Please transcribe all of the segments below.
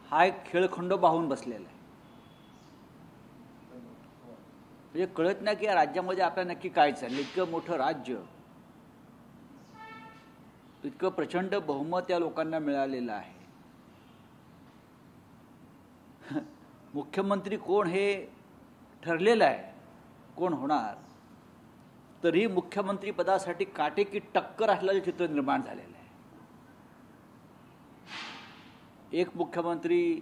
हा एक खेळखंड पाहून बसलेला आहे। म्हणजे कळत नाही की या राज्यामध्ये आपल्याला नक्की काय चाललं। इतकं मोठं राज्य, इतकं प्रचंड बहुमत या लोकांना मिळालेलं आहे। मुख्यमंत्री कोण हे ठरलेलं आहे, कोण होणार, तरी मुख्यमंत्री पदासाठी काटेकी टक्कर असल्याचे चित्र निर्माण झालेलं आहे। एक मुख्यमंत्री,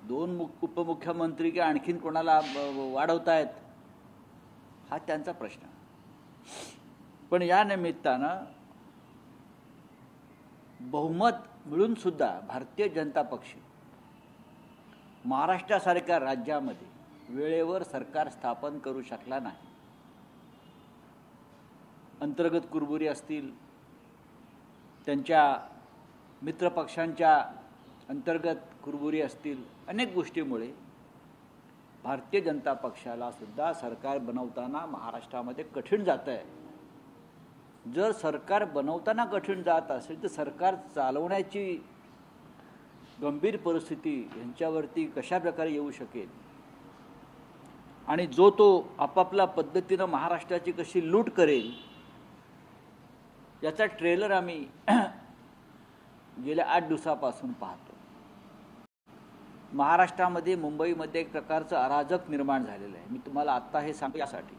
दोन उपमुख्यमंत्री की आणखीन कोणाला वाढवतायत हा त्यांचा प्रश्न। पण या निमित्तानं बहुमत मिळून सुद्धा भारतीय जनता पक्ष महाराष्ट्रासारख्या राज्यामध्ये वेळेवर सरकार स्थापन करू शकला नाही। अंतर्गत कुरबुरी असतील, त्यांच्या मित्रपक्षांच्या अंतर्गत कुरबुरी असतील, अनेक गोष्टीमुळे भारतीय जनता पक्षाला सुद्धा सरकार बनवताना महाराष्ट्रामध्ये कठीण जातं आहे। जर सरकार बनवताना कठीण जात असेल तर सरकार चालवण्याची गंभीर परिस्थिती यांच्यावरती कशा प्रकारे येऊ शकेल, आणि जो तो आपापल्या पद्धतीनं महाराष्ट्राची कशी लूट करेल याचा ट्रेलर आम्ही गेल्या 8 दिवसापासून पाहतो। महाराष्ट्रामध्ये, मुंबईमध्ये एक प्रकारचं अराजक निर्माण झालेलं आहे। मी तुम्हाला आत्ता हे सांगतो यासाठी,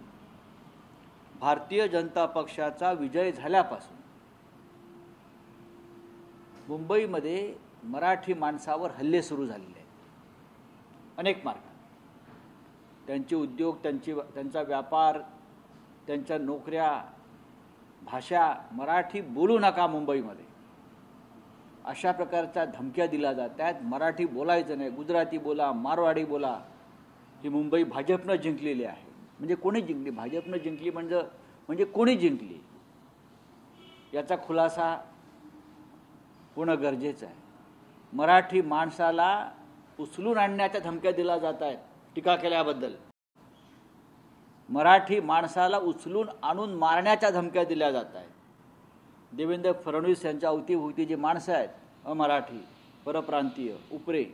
भारतीय जनता पक्षाचा विजय झाल्यापासून मुंबईमध्ये मराठी माणसावर हल्ले सुरू झालेले आहेत अनेक मार्गाने। त्यांचे उद्योग, त्यांचा व्यापार, त्यांच्या नोकऱ्या, भाषा, मराठी बोलू नका मुंबईमध्ये अशा प्रकारच्या धमक्या दिल्या जातात। मराठी बोलायचं नाही, गुजराती बोला, मारवाडी बोला। ही मुंबई भाजपनं जिंकलेली आहे। म्हणजे कोणी जिंकली? भाजपनं जिंकली म्हणजे कोणी जिंकली याचा खुलासा होणं गरजेचं आहे। मराठी माणसाला उचलून आणण्याच्या धमक्या दिल्या जात आहेत टीका केल्याबद्दल। मराठी माणसाला उचलून आणून मारण्याच्या धमक्या दिल्या जात आहेत। देवेंद्र फडणवीस यांच्या अवतीभोवती जी माणसं आहेत, अमराठी, परप्रांतीय, उपरे,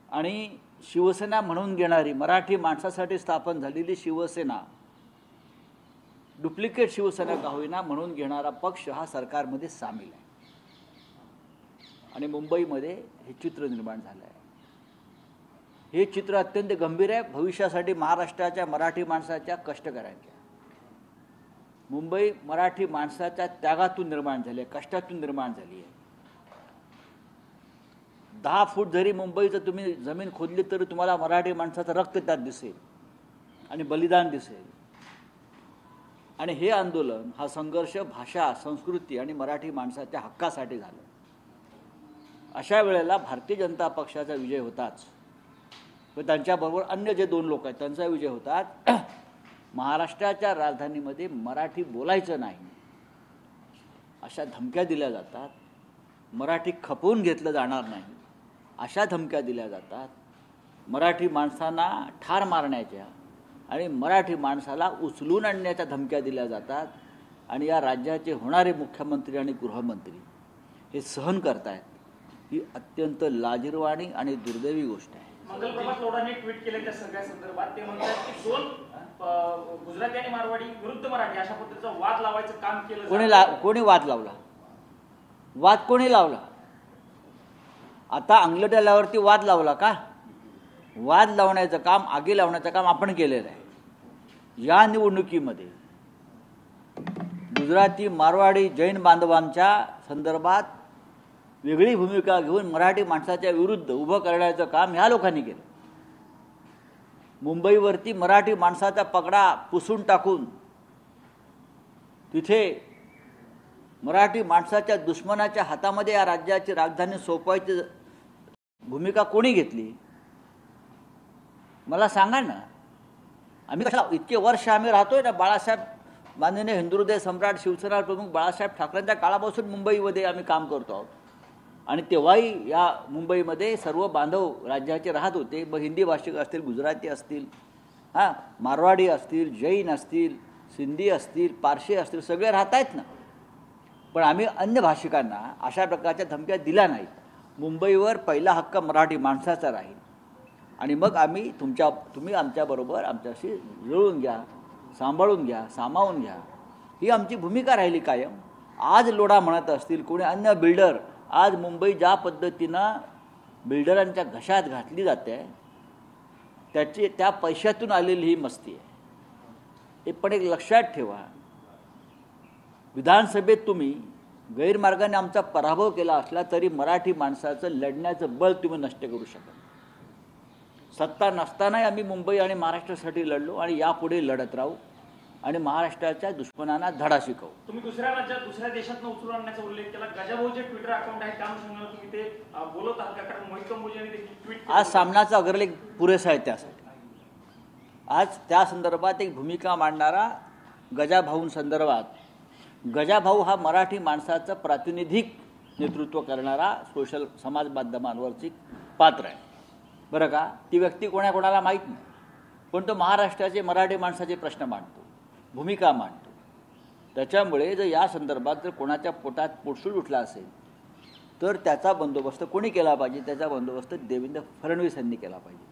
आणि शिवसेना म्हणून घेणारी, मराठी माणसासाठी स्थापन झालेली शिवसेना, डुप्लिकेट शिवसेना का होईना म्हणून घेणारा पक्ष हा सरकारमध्ये सामील आहे। आणि मुंबईमध्ये हे चित्र निर्माण झालं आहे। हे चित्र अत्यंत गंभीर आहे भविष्यासाठी महाराष्ट्राच्या मराठी माणसाच्या कष्टकऱ्यांच्या। मुंबई मराठी माणसाच्या त्यागातून निर्माण झाली आहे, कष्टातून निर्माण झाली आहे। 10 फूट जरी मुंबईचं तुम्ही जमीन खोदली तरी तुम्हाला मराठी माणसाचं रक्त त्यात दिसेल आणि बलिदान दिसेल। आणि हे आंदोलन, हा संघर्ष भाषा, संस्कृती आणि मराठी माणसाच्या हक्कासाठी झालं। अशा वेळेला भारतीय जनता पक्षाचा विजय होताच, व त्यांच्याबरोबर अन्य जे 2 लोक आहेत त्यांचा विजय होतात। महाराष्ट्राच्या राजधानीमध्ये मराठी बोलायचं नाही अशा धमक्या दिल्या जातात। मराठी खपवून घेतलं जाणार नाही अशा धमक्या दिल्या जातात। मराठी माणसांना ठार मारण्याच्या आणि मराठी माणसाला उचलून आणण्याच्या धमक्या दिल्या जातात। आणि या राज्याचे होणारे मुख्यमंत्री आणि गृहमंत्री हे सहन करतायत। ही अत्यंत लाजिरवाणी आणि दुर्दैवी गोष्ट आहे। मंगलप्रभात लोढांनी ट्विट केले त्या सगळ्या संदर्भात। ते म्हणतात की 2 गुजराती आणि मारवाडी विरुद्ध मराठी अशा पद्धतीचा वाद लावायचं काम केलं। कोणी वाद लावला? वाद कोणी लावला? आता अंगलट्यावरती वाद लावला का? वाद लावण्याचं काम, आगी लावण्याचं काम आपण केलेलं आहे। या निवडणुकीमध्ये गुजराती, मारवाडी, जैन बांधवांच्या संदर्भात वेगळी भूमिका घेऊन मराठी माणसाच्या विरुद्ध उभं करण्याचं काम ह्या लोकांनी केलं। मुंबईवरती मराठी माणसाचा पगडा पुसून टाकून तिथे मराठी माणसाच्या दुश्मनाच्या हातामध्ये या राज्याची राजधानी सोपवायची भूमिका कोणी घेतली? मला सांगा ना। आम्ही कशा इतके वर्ष आम्ही राहतोय ना, बाळासाहेब माननीय हिंदुहृदय सम्राट शिवसेना प्रमुख बाळासाहेब ठाकरेंच्या काळापासून मुंबईमध्ये आम्ही काम करतो आहोत। आणि तेव्हाही या मुंबईमध्ये सर्व बांधव राज्याचे राहत होते। मग हिंदी भाषिक असतील, गुजराती असतील, मारवाडी असतील, जैन असतील, सिंधी असतील, पारशी असतील, सगळे राहत आहेत ना। पण आम्ही अन्य भाषिकांना अशा प्रकारच्या धमक्या दिल्या नाहीत। मुंबईवर पहिला हक्क मराठी माणसाचा राहील आणि मग तुम्ही आमच्याबरोबर आमच्याशी जुळून घ्या, सांभाळून घ्या, सामावून घ्या, ही आमची भूमिका राहिली कायम. आज लोढा म्हणत असतील कोणी अन्य बिल्डर, आज मुंबई ज्या पद्धतीनं बिल्डरांच्या घशात घातली जाते त्या पैशातून आलेली ही मस्ती आहे. हे पण एक लक्षात ठेवा, विधानसभेत तुम्ही गैरमार्गाने आमचा पराभव केला असला तरी मराठी माणसाचं लढण्याचं बळ तुम्ही नष्ट करू शकत. सत्ता नसतानाही आम्ही मुंबई आणि महाराष्ट्रासाठी लढलो आणि यापुढे लढत राहू आणि महाराष्ट्राच्या दुश्मनांना धडा शिकवू. तुम्ही दुसऱ्या राज्यात दुसऱ्या देशातून उचलून आणण्याचा उल्लेख केला. गजाभाऊचे ट्विटर अकाउंट आहे त्या अनुषंगाने तुम्ही ते बोलत आहात का? कारण मोहित कंबोज यांनी देखील ट्विट आज सामनाचा अग्रलेख पुरेसा आहे त्यासाठी. आज त्या संदर्भात एक भूमिका मांडणारा गजाभाऊंसंदर्भात, गजाभाऊ हा मराठी माणसाचं प्रातिनिधिक नेतृत्व करणारा सोशल समाज माध्यमांवरची पात्र आहे बरं का. ती व्यक्ती कोणाला माहीत नाही, पण तो महाराष्ट्राचे मराठी माणसाचे प्रश्न मांडतो, भूमिका मांडतो. त्याच्यामुळे जर या संदर्भात जर कोणाच्या पोटात पोटसूळ उठला असेल तर त्याचा बंदोबस्त कोणी केला पाहिजे? त्याचा बंदोबस्त देवेंद्र फडणवीस यांनी केला पाहिजे,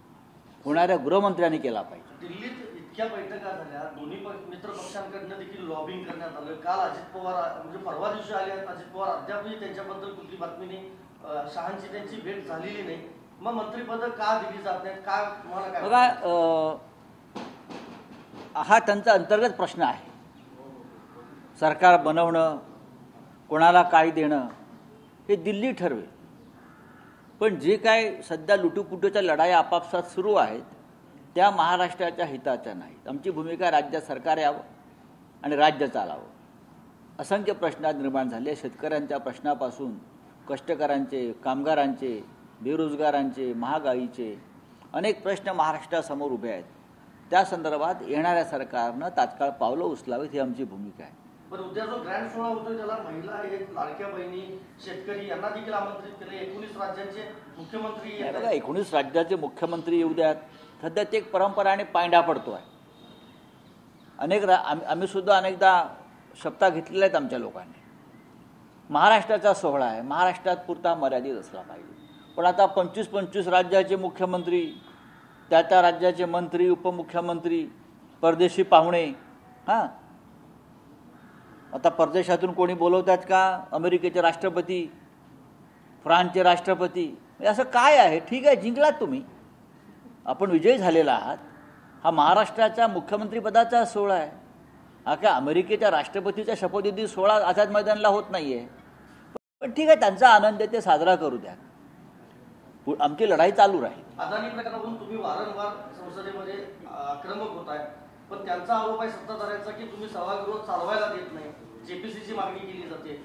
होणाऱ्या गृहमंत्र्यांनी केला पाहिजे. दिल्लीत इतक्या बैठका झाल्या, दोन्ही मित्र पक्षांकडनं देखील लॉबिंग करण्यात आलं. काल अजित पवार म्हणजे परवा दिवशी आले आहेत अजित पवार, अद्यापही त्यांच्याबद्दल कुठली बातमी नाही, शहांची त्यांची भेट झालेली नाही. मग मंत्रिपद का दिली जात नाहीत? का तुम्हाला काय बघा, हा त्यांचा अंतर्गत प्रश्न आहे. सरकार बनवणं, कोणाला काय देणं हे दिल्ली ठरवेल. पण जे काय सध्या लुटूपुटूच्या लढाया आपापसात सुरू आहेत त्या महाराष्ट्राच्या हिताच्या नाहीत. आमची भूमिका राज्यात सरकार यावं आणि राज्य चालावं. असंख्य प्रश्न निर्माण झाले. शेतकऱ्यांच्या प्रश्नापासून कष्टकऱ्यांचे, कामगारांचे, बेरोजगारांचे, महागाईचे अनेक प्रश्न महाराष्ट्रासमोर उभे आहेत. त्या संदर्भात येणाऱ्या सरकारनं तात्काळ पावलं उचलावीत ही आमची भूमिका आहे. पण उद्या जो ग्रँड सोहळा होतो त्याला महिला, लाडक्या बहिणी, शेतकरी यांना देखील आमंत्रित केले. 19 राज्यांचे मुख्यमंत्री बघा, 19 राज्याचे मुख्यमंत्री येऊ द्यात. सध्या ते एक परंपरा आणि पायंडा पडतो आहे. आम्ही सुद्धा अनेकदा शपथा घेतलेल्या आहेत आमच्या लोकांनी. महाराष्ट्राचा सोहळा आहे, महाराष्ट्रात पुरता मर्यादित असला पाहिजे. पण आता 25 राज्याचे मुख्यमंत्री, त्या राज्याचे मंत्री, उपमुख्यमंत्री, परदेशी पाहुणे, हां आता परदेशातून कोणी बोलवतात का? अमेरिकेचे राष्ट्रपती, फ्रान्सचे राष्ट्रपती, असं काय आहे? ठीक आहे, जिंकलात तुम्ही, आपण विजयी झालेला आहात. हा महाराष्ट्राच्या मुख्यमंत्रीपदाचा सोहळा आहे. हा काय अमेरिकेच्या राष्ट्रपतीचा शपथविधी सोहळा आझाद मैदानला होत नाही आहे. पण ठीक आहे, त्यांचा आनंद ते साजरा करू द्या. आमची लढाई चालू राहील. अदानी प्रकरणावरून तुम्ही वारंवार संसदेमध्ये आक्रमक होताय, पण त्यांचा आरोप आहे सत्ताधाऱ्यांचा की तुम्ही सभागृह चालवायला देत नाही. जेपीसीची मागणी केली जाते.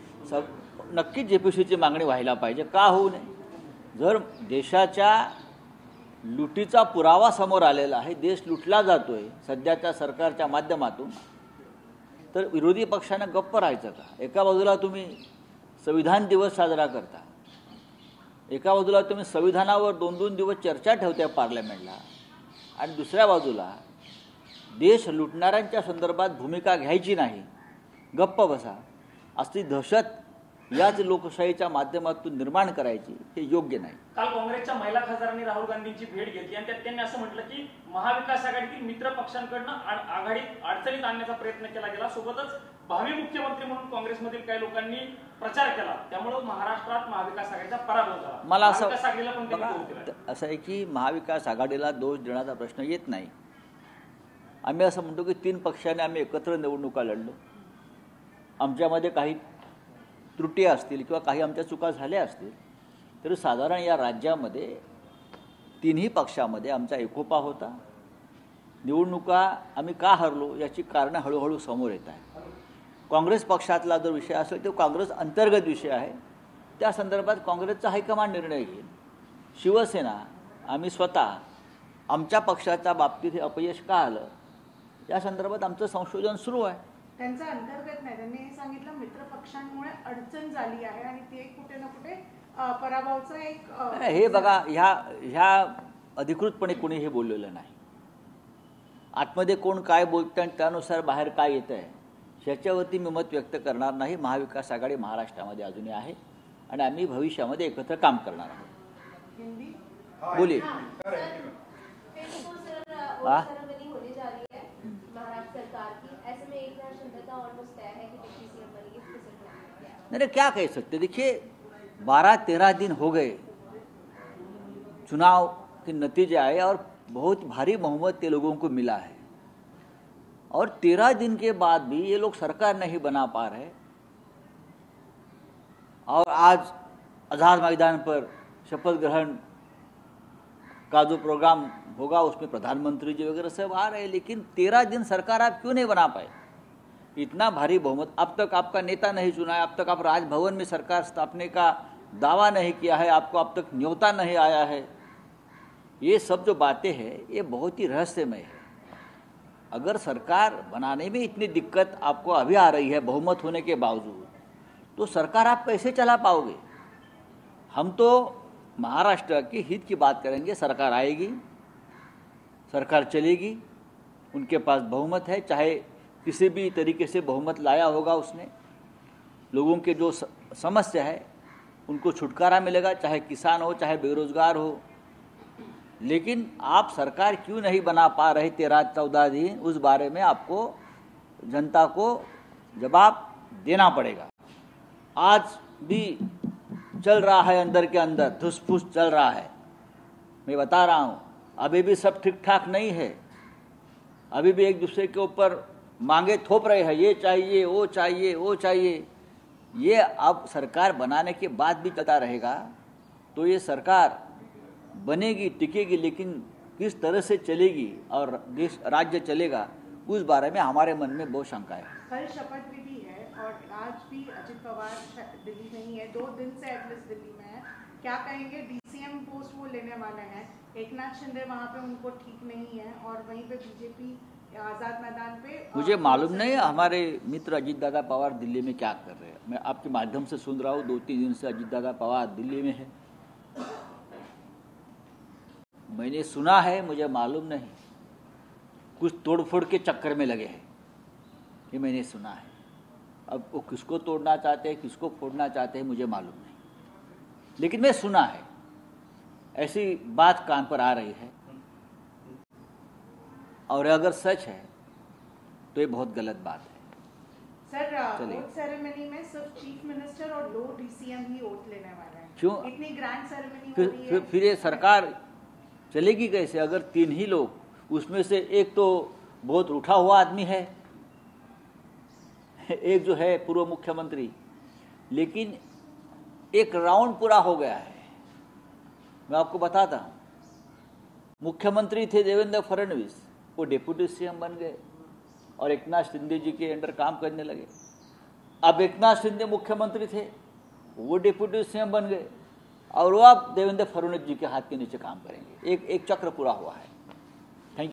नक्कीच जेपीसीची मागणी व्हायला पाहिजे, का होऊ नये? जर देशाच्या लुटीचा पुरावा समोर आलेला आहे, देश लुटला जातोय सध्याच्या सरकारच्या माध्यमातून, तर विरोधी पक्षानं गप्प राहायचं का? एका बाजूला तुम्ही संविधान दिवस साजरा करता, एका बाजूला तुम्ही संविधानावर 2-2 दिवस चर्चा ठेवता पार्लमेंटला, आणि दुसऱ्या बाजूला देश लुटणाऱ्यांच्या संदर्भात भूमिका घ्यायची नाही, गप्प बसा, असली दहशत याच लोकशाहीच्या माध्यमातून निर्माण करायची, हे योग्य नाही. काल काँग्रेसच्या महिला खासदारांनी राहुल गांधींची भेट घेतली आणि त्यात त्यांनी असं म्हटलं की महाविकास आघाडीतील मित्र पक्षांकडनं आघाडीत अडचणीत आणण्याचा प्रयत्न केला गेला. सोबतच भावी मुख्यमंत्री म्हणून काँग्रेसमधील काही लोकांनी प्रचार केला, त्यामुळे महाराष्ट्रात महाविकास आघाडीचा पराभव झाला. मला असं आहे की महाविकास आघाडीला दोष देण्याचा प्रश्न येत नाही. आम्ही असं म्हणतो की 3 पक्षाने आम्ही एकत्र निवडणुका लढलो. आमच्यामध्ये काही त्रुटी असतील किंवा काही आमच्या चुका झाल्या असतील, तरी साधारण या राज्यामध्ये 3ही पक्षामध्ये आमचा एकोपा होता. निवडणुका आम्ही का हरलो याची कारणं हळूहळू समोर येत आहे. काँग्रेस पक्षातला जो विषय असेल तो काँग्रेस अंतर्गत विषय आहे, त्या संदर्भात काँग्रेसचा हायकमांड निर्णय घेईल. शिवसेना, आम्ही स्वतः आमच्या पक्षाच्या बाबतीत हे अपयश का आलं या संदर्भात आमचं संशोधन सुरू आहे. त्यांचा अंतर्गत नाही, त्यांनी हे सांगितलं मित्र पक्षांमुळे अडचण झाली आहे आणि ते कुठे ना कुठे पराभवाचा एक हे बघा, ह्या अधिकृतपणे कोणी हे बोललेलं नाही. आतमध्ये कोण काय बोलतं आणि त्यानुसार बाहेर काय येतं आहे ह्याच्यावरती मी मत व्यक्त करणार नाही. महाविकास आघाडी महाराष्ट्रामध्ये अजूनही आहे आणि आम्ही भविष्यामध्ये एकत्र काम करणार आहोत. हिंदी बोलिए. हाँ? सेरेमनी होने जा रही है महाराष्ट्र सरकार की, ऐसे में एकनाथ शिंदे का ऑलमोस्ट तय है कि डिप्टी सीएम बनेंगे, इसके सिर्फ नहीं क्या कह सकते. देखिए 12-13 दिन हो गए चुनाव के नतीजे आए और बहुत भारी बहुमत ये लोगों को मिला है और 13 दिन के बाद भी ये लोग सरकार नहीं बना पा रहे. और आज आज़ाद मैदान पर शपथ ग्रहण का जो प्रोग्राम होगा उसमें प्रधानमंत्री जी वगैरह सब आ रहे हैं, लेकिन 13 दिन सरकार आप क्यों नहीं बना पाए. इतना भारी बहुमत, अब तक आपका नेता नहीं चुना है, अब तक आप राजभवन में सरकार स्थापने का दावा नहीं किया है, आपको अब तक न्योता नहीं आया है. ये सब जो बातें हैं ये बहुत ही रहस्यमय है. अगर सरकार बनाने में इतनी दिक्कत आपको अभी आ रही है बहुमत होने के बावजूद, तो सरकार आप कैसे चला पाओगे. हम तो महाराष्ट्र के हित की बात करेंगे. सरकार आएगी, सरकार चलेगी, उनके पास बहुमत है, चाहे किसी भी तरीके से बहुमत लाया होगा उसने, लोगों के जो समस्या है उनको छुटकारा मिलेगा, चाहे किसान हो चाहे बेरोजगार हो. लेकिन आप सरकार क्यों नहीं बना पा रहे 13-14 दिन, उस बारे में आपको जनता को जवाब देना पड़ेगा. आज भी चल रहा है, अंदर के अंदर धुस-फूस चल रहा है. मैं बता रहा हूँ अभी भी सब ठीक ठाक नहीं है. अभी भी एक दूसरे के ऊपर मांगे थोप रहे हैं, ये चाहिए वो चाहिए वो चाहिए. ये अब सरकार बनाने के बाद भी चलता रहेगा तो ये सरकार बनेगी, टिकेगी, लेकिन किस तरह से चलेगी और देश राज्य चलेगा उस बारे में हमारे मन में बहुत शंका है. कल शपथ विधि है और आज भी अजित पवार दिल्ली में ही है, 2 दिन से एटलीस्ट दिल्ली में है. क्या कहेंगे, डीसीएम पोस्ट वो लेने वाले हैं, एकनाथ शिंदे वहाँ पे उनको ठीक नहीं है और वहीं पे बीजेपी आजाद मैदान पे. मुझे मालूम नहीं हमारे मित्र अजित दादा पवार दिल्ली में क्या कर रहे हैं. मैं आपके माध्यम से सुन रहा हूँ 2-3 दिन से अजित दादा पवार दिल्ली में है. मैंने सुना है, मुझे मालूम नहीं, कुछ तोड़फोड़ के चक्कर में लगे हैं, ये मैंने सुना है. अब वो किसको तोड़ना चाहते हैं, किसको फोड़ना चाहते हैं, मुझे मालूम नहीं, लेकिन मैं सुना है, ऐसी बात कान पर आ रही है. और अगर सच है तो ये बहुत गलत बात है. सर ओथ सेरेमनी में सिर्फ चीफ मिनिस्टर और 2 डीसीएम ही ओथ लेने वाले हैं. क्यों? इतनी ग्रैंड सेरेमनी हो रही है. फिर ये सरकार चलेगी कैसे अगर 3 ही लोग, उसमें से एक तो बहुत उठा हुआ आदमी है, एक जो है पूर्व मुख्यमंत्री, लेकिन एक राउंड पूरा हो गया है. मैं आपको बताता हूँ, मुख्यमंत्री थे देवेंद्र फडणवीस, वो डिप्टी सीएम बन गए और एकनाथ शिंदे जी के अंडर काम करने लगे. अब एकनाथ शिंदे मुख्यमंत्री थे, वो डिप्टी सीएम बन गए और वो अब देवेंद्र फडणवीस जी के हाथ के नीचे काम करेंगे. एक चक्र पूरा हुआ है.